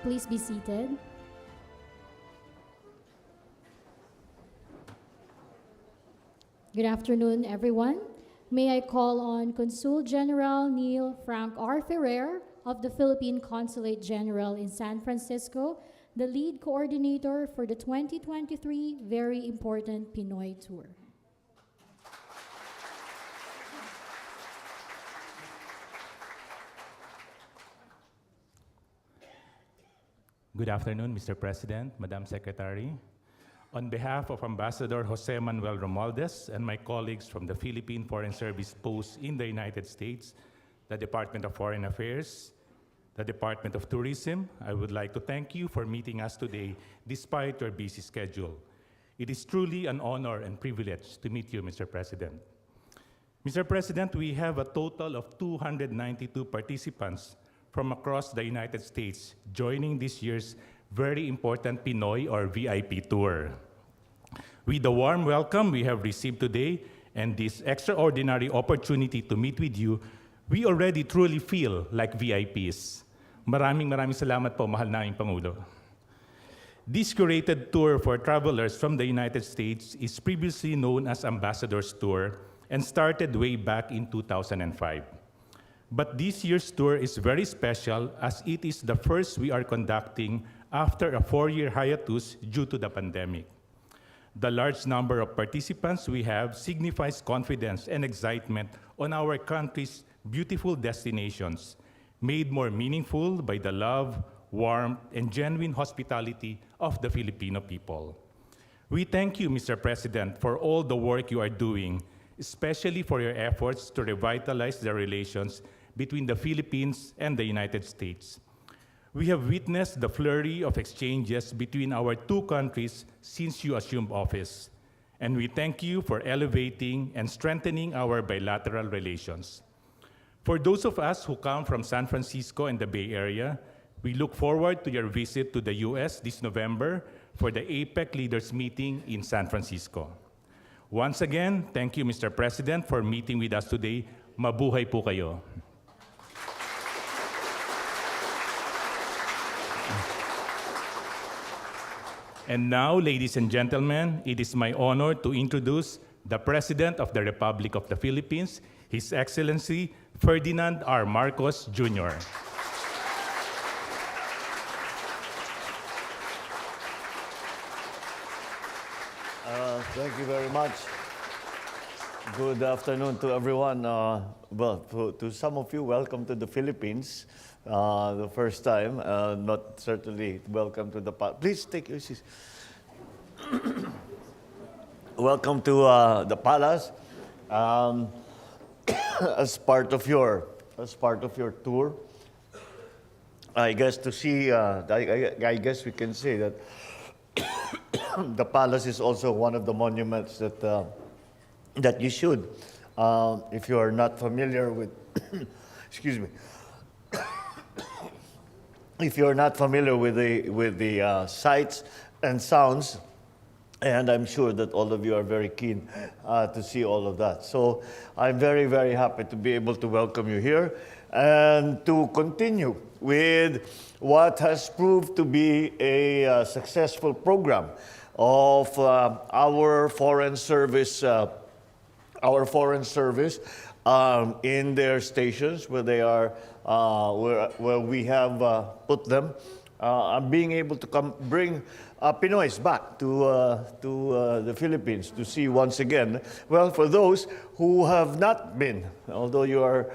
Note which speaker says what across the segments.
Speaker 1: Please be seated. Good afternoon, everyone. May I call on Consul General Neil Frank R. Ferrer of the Philippine Consulate General in San Francisco, the lead coordinator for the 2023 Very Important Pinoy Tour.
Speaker 2: Good afternoon, Mr. President, Madam Secretary. On behalf of Ambassador Jose Manuel Romualdez and my colleagues from the Philippine Foreign Service posts in the United States, the Department of Foreign Affairs, the Department of Tourism, I would like to thank you for meeting us today despite your busy schedule. It is truly an honor and privilege to meet you, Mr. President. Mr. President, we have a total of 292 participants from across the United States joining this year's Very Important Pinoy or VIP Tour. With the warm welcome we have received today and this extraordinary opportunity to meet with you, we already truly feel like VIPs. Maraming salamat po, mahal naming Pangulo. This curated tour for travelers from the United States is previously known as Ambassador's Tour and started way back in 2005. But this year's tour is very special as it is the first we are conducting after a 4-year hiatus due to the pandemic. The large number of participants we have signifies confidence and excitement on our country's beautiful destinations, made more meaningful by the love, warmth, and genuine hospitality of the Filipino people. We thank you, Mr. President, for all the work you are doing, especially for your efforts to revitalize the relations between the Philippines and the United States. We have witnessed the flurry of exchanges between our two countries since you assumed office, and we thank you for elevating and strengthening our bilateral relations. For those of us who come from San Francisco and the Bay Area, we look forward to your visit to the US this November for the APEC Leaders Meeting in San Francisco. Once again, thank you, Mr. President, for meeting with us today. Mabuhay po kayo. And now, ladies and gentlemen, it is my honor to introduce the President of the Republic of the Philippines, His Excellency Ferdinand R. Marcos, Jr.
Speaker 3: Thank you very much. Good afternoon to everyone. To some of you, welcome to the Philippines. The first time, not certainly welcome to the please take your seats. Welcome to the palace. As part of your tour, I guess to see. I guess we can say that the palace is also one of the monuments that you should, if you are not familiar with. Excuse me. If you're not familiar with the sights and sounds, and I'm sure that all of you are very keen to see all of that. So I'm very, very happy to be able to welcome you here and to continue with what has proved to be a successful program of our foreign service in their stations where they are, where we have put them, being able to bring Pinoys back to the Philippines to see once again. Well, for those who have not been, although you are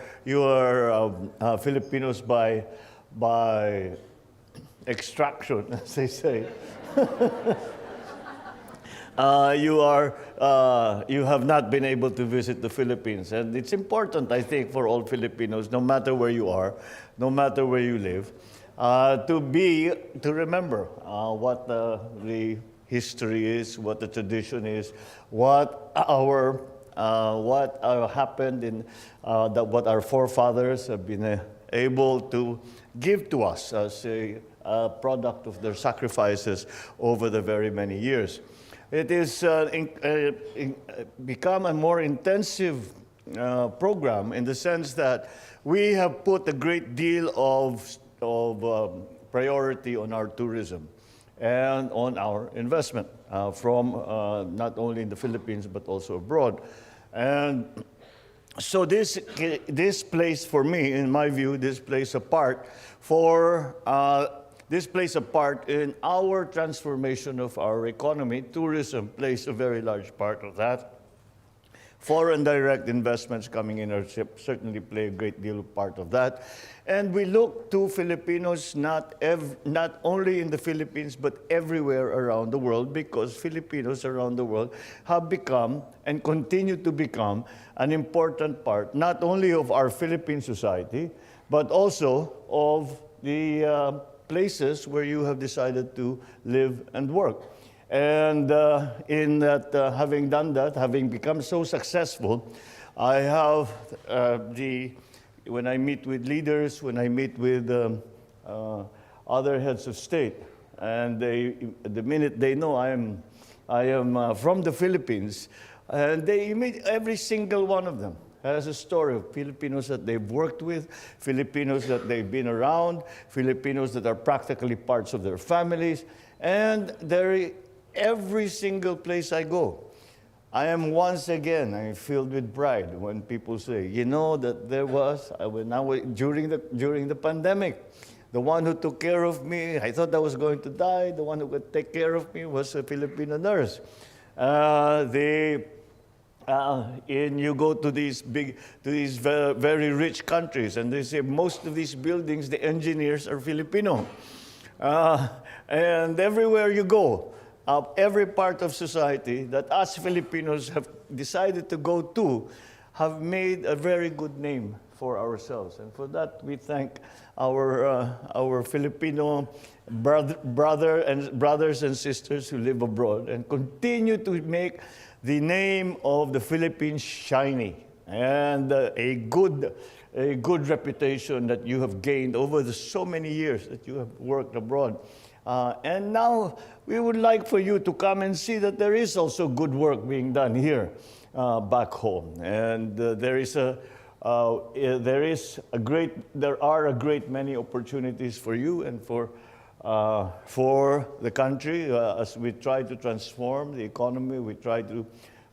Speaker 3: Filipinos by extraction, as they say. You have not been able to visit the Philippines. And it's important, I think, for all Filipinos, no matter where you are, no matter where you live, to remember what the history is, what the tradition is, what happened in what our forefathers have been able to give to us as a product of their sacrifices over the very many years. It is become a more intensive program in the sense that we have put a great deal of priority on our tourism and on our investment from not only in the Philippines but also abroad. And so this plays for me, in my view, this plays a part in our transformation of our economy. Tourism plays a very large part of that. Foreign direct investments coming in our ship certainly play a great deal of part of that. And we look to Filipinos not only in the Philippines but everywhere around the world, because Filipinos around the world have become and continue to become an important part not only of our Philippine society but also of the places where you have decided to live and work. And in that, having done that, having become so successful, I have when I meet with leaders, when I meet with other heads of state, and the minute they know I am from the Philippines, and every single one of them has a story of Filipinos that they've worked with, Filipinos that they've been around, Filipinos that are practically parts of their families, and every single place I go, I am once again, I'm filled with pride when people say, you know, that there was, during the pandemic, the one who took care of me, I thought I was going to die, the one who could take care of me was a Filipino nurse. You go to these very rich countries, and they say most of these buildings, the engineers are Filipino. And everywhere you go, every part of society that us Filipinos have decided to go to have made a very good name for ourselves. And for that, we thank our Filipino brothers and sisters who live abroad and continue to make the name of the Philippines shiny, and a good reputation that you have gained over so many years that you have worked abroad. And now we would like for you to come and see that there is also good work being done here back home. And there are a great many opportunities for you and for the country as we try to transform the economy, we try to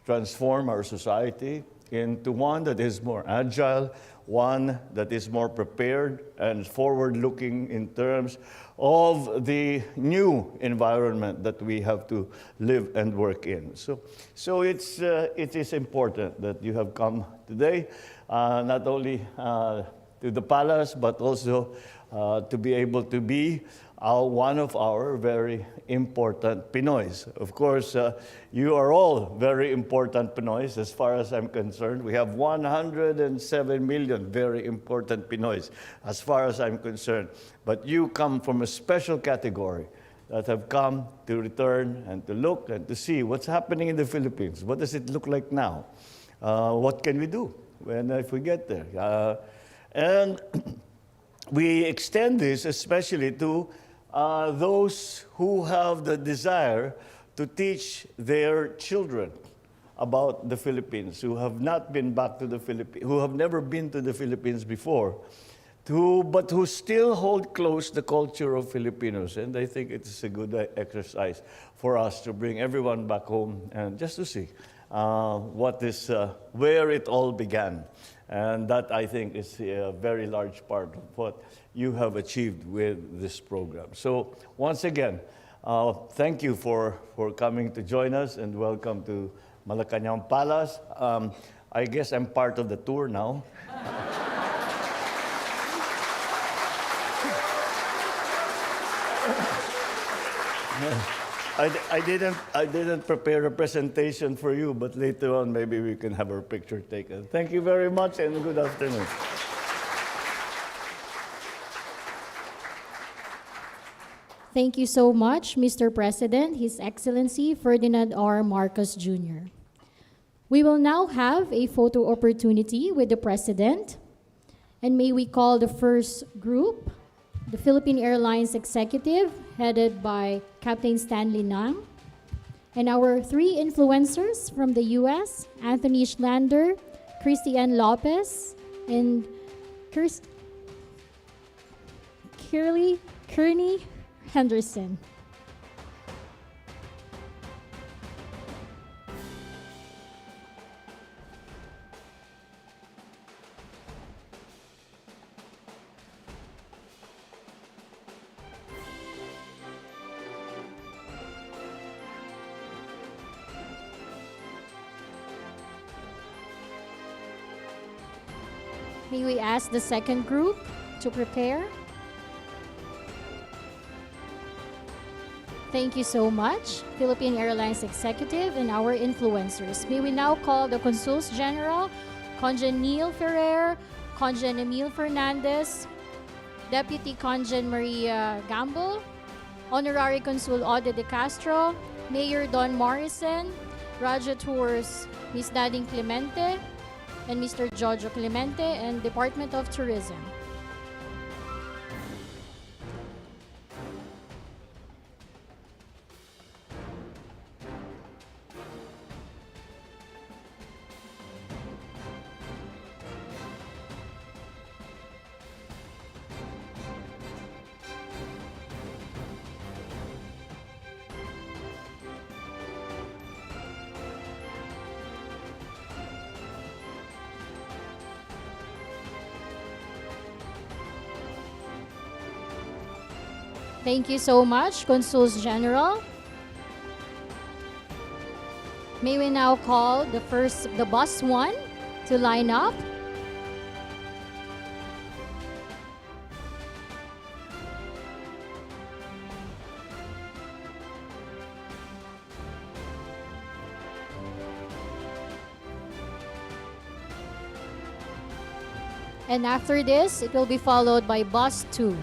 Speaker 3: transform our society into one that is more agile, one that is more prepared and forward-looking in terms of the new environment that we have to live and work in. So it is important that you have come today, not only to the palace, but also to be able to be one of our very important Pinoys. Of course, you are all very important Pinoys as far as I'm concerned. We have 107 million very important Pinoys as far as I'm concerned. But you come from a special category that have come to return and to look and to see what's happening in the Philippines. What does it look like now? What can we do if we get there? And we extend this especially to those who have the desire to teach their children about the Philippines, who have not been back to the Philippines, who have never been to the Philippines before, but who still hold close the culture of Filipinos. And I think it's a good exercise for us to bring everyone back home and just to see where it all began. And that, I think, is a very large part of what you have achieved with this program. So once again, thank you for coming to join us, and welcome to Malacañan Palace. I guess I'm part of the tour now. I didn't prepare a presentation for you, but later on maybe we can have our picture taken. Thank you very much and good afternoon.
Speaker 1: Thank you so much, Mr. President, His Excellency Ferdinand R. Marcos Jr. We will now have a photo opportunity with the President. And may we call the first group, the Philippine Airlines Executive, headed by Captain Stanley Nang, and our three influencers from the U.S., Anthony Schlander, Christian Lopez, and Kirly Kearney Henderson. May we ask the second group to prepare? Thank you so much, Philippine Airlines Executive and our influencers. May we now call the Consuls General, Conjen Neil Ferrer, Conjen Emil Fernandez, Deputy Conjen Maria Gamble, Honorary Consul Ode de Castro, Mayor Don Morrison, Rajah Tours, Ms. Dading Clemente, and Mr. Jojo Clemente, and Department of Tourism. Thank you so much, Consuls General. May we now call the bus 1 to line up. And after this, it will be followed by bus 2.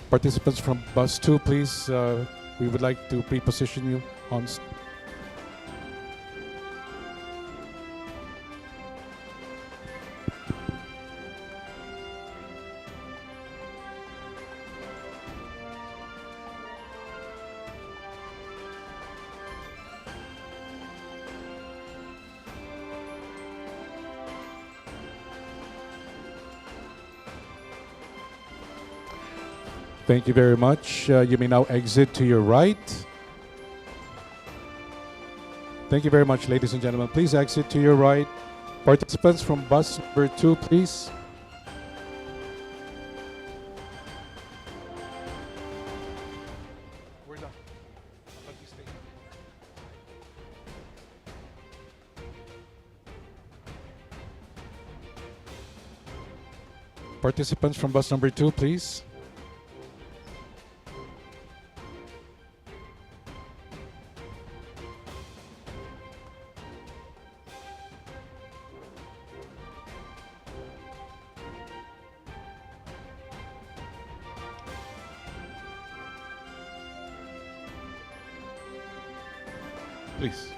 Speaker 4: Participants from bus 2, please. We would like to pre-position you on. Thank you very much. You may now exit to your right. Thank you very much, ladies and gentlemen. Please exit to your right. Participants from bus number 2, please. Participants from bus number 2, please. Please.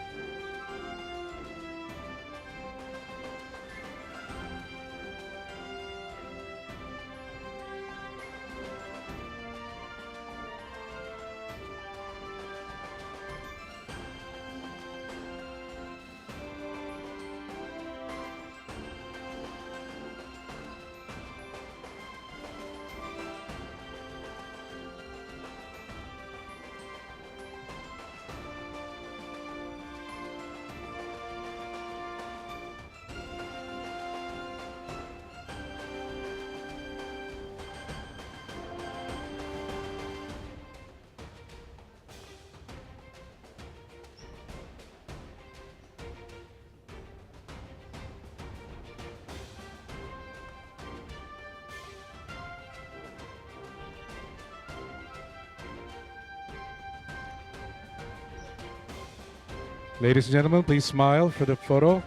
Speaker 4: Ladies and gentlemen, please smile for the photo.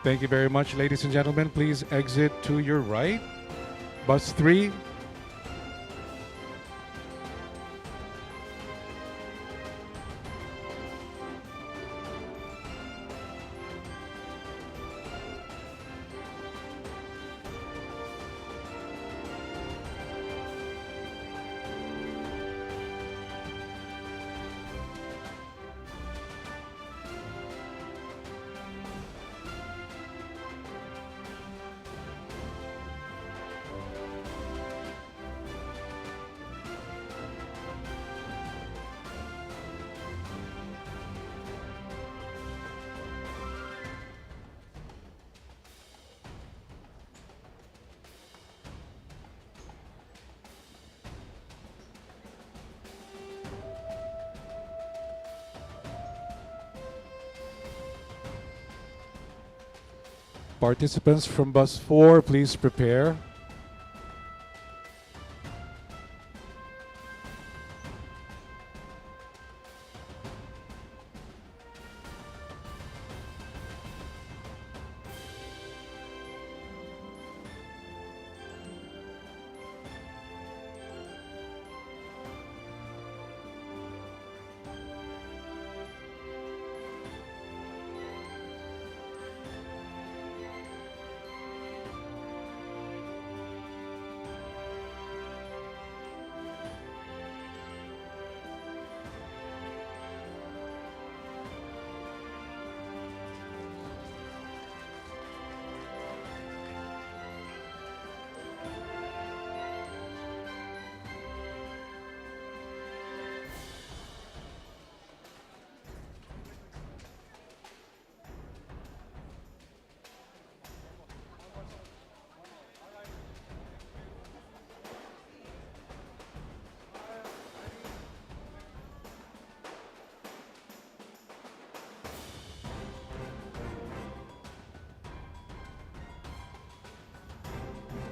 Speaker 4: Thank you very much, ladies and gentlemen. Please exit to your right. Bus 3. Participants from bus 4, please prepare.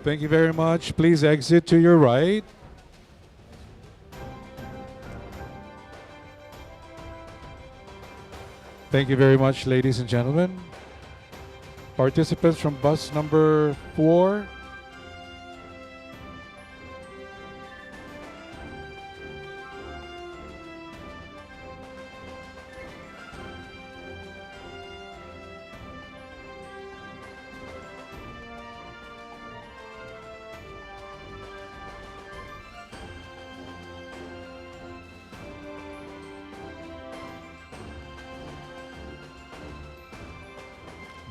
Speaker 4: Thank you very much. Please exit to your right. Thank you very much, ladies and gentlemen. Participants from bus number 4.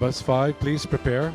Speaker 4: Bus 5, please prepare.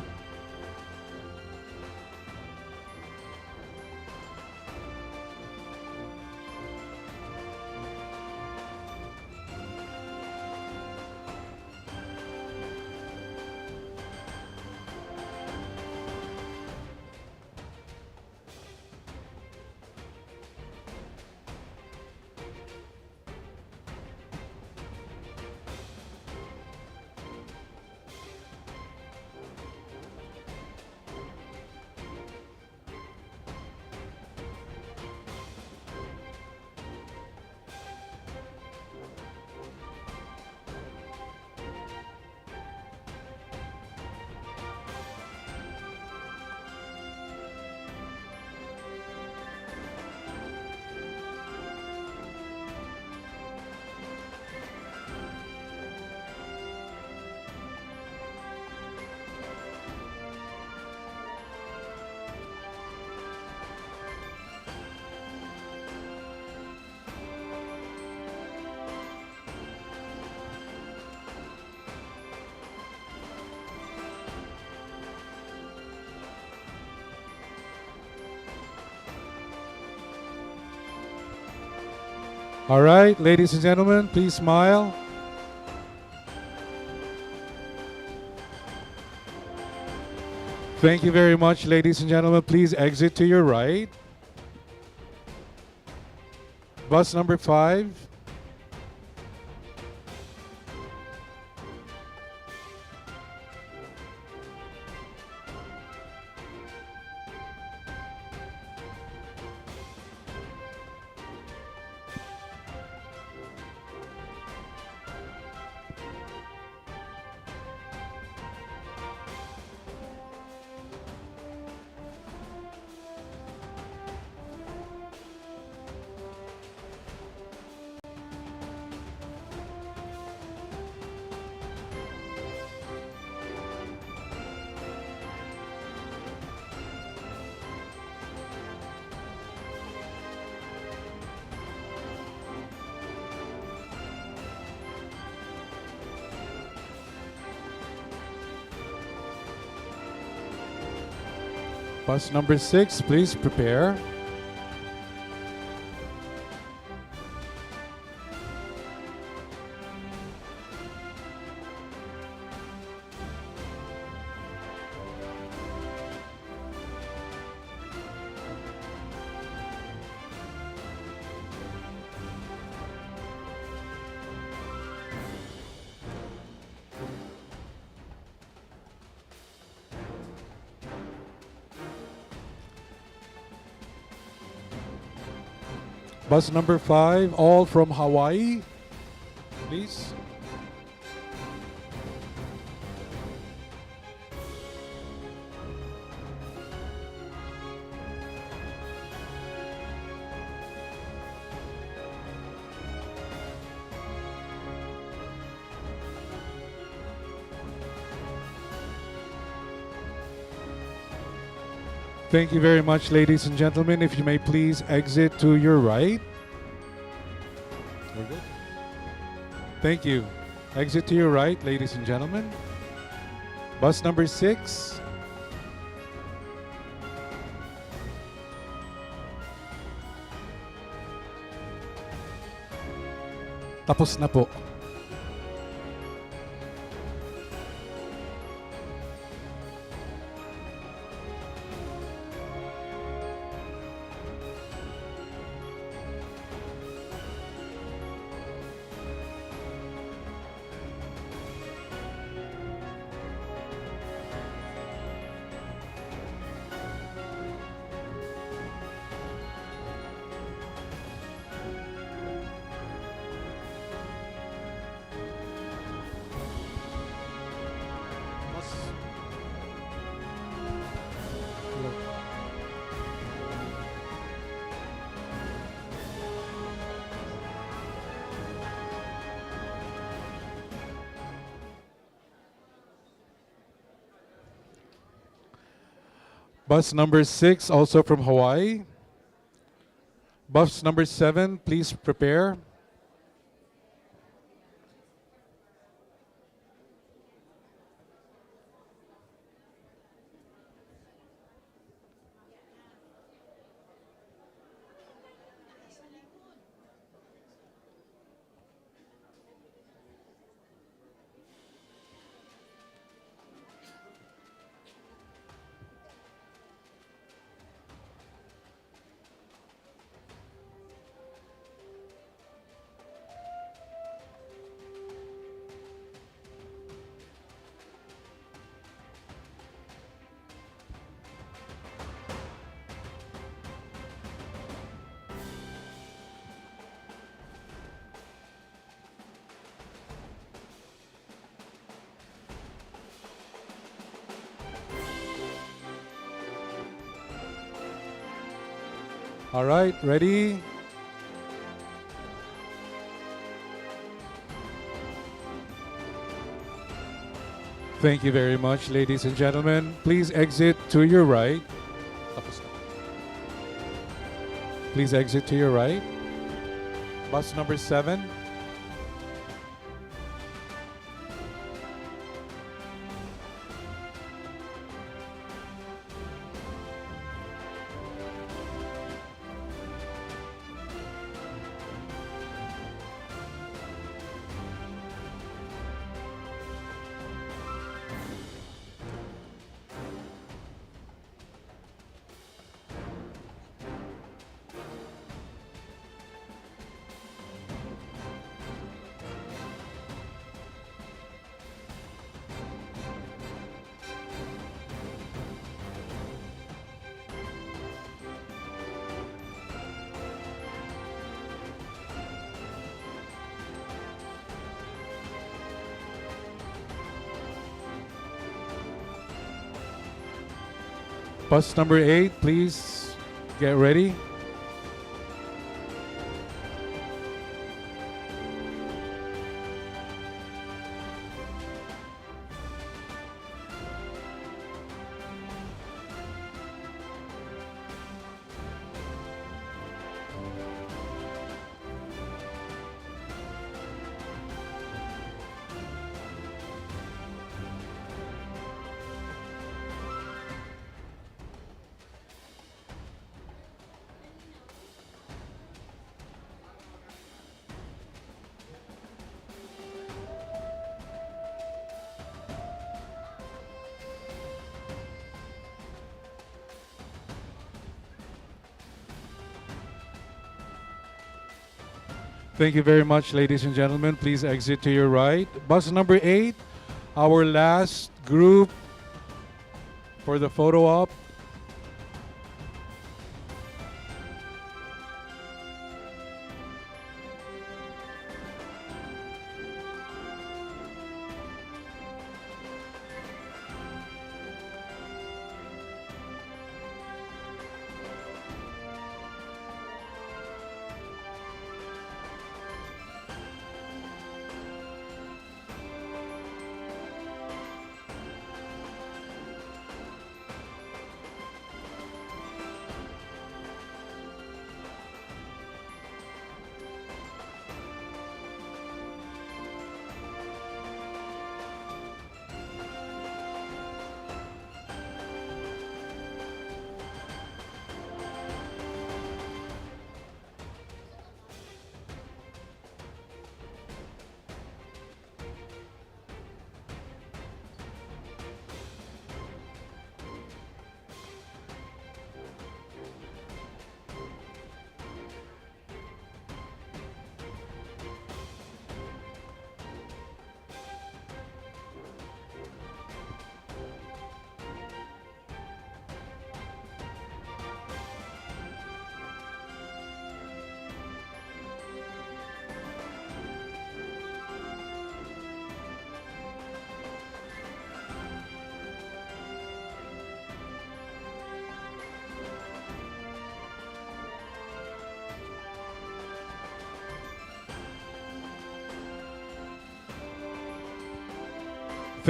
Speaker 4: All right, ladies and gentlemen, please smile. Thank you very much, ladies and gentlemen. Please exit to your right. Bus number 5. Bus number 6, please prepare. Bus number 5, all from Hawaii, please. Thank you very much, ladies and gentlemen. If you may please exit to your right. We're good. Thank you. Exit to your right, ladies and gentlemen. Bus number 6. Tapos na po. Bus number 6, also from Hawaii. Bus number 7, please prepare. All right, ready? Thank you very much, ladies and gentlemen. Please exit to your right. Please exit to your right. Bus number 7. Bus number 8, please get ready. Thank you very much, ladies and gentlemen. Please exit to your right. Bus number 8, our last group for the photo op.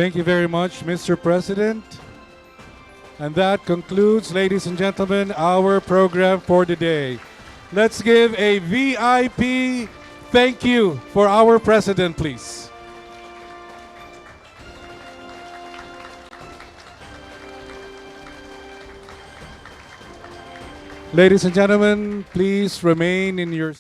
Speaker 4: Thank you very much, Mr. President. And that concludes, ladies and gentlemen, our program for today. Let's give a VIP thank you for our president, please. Ladies and gentlemen, please remain in your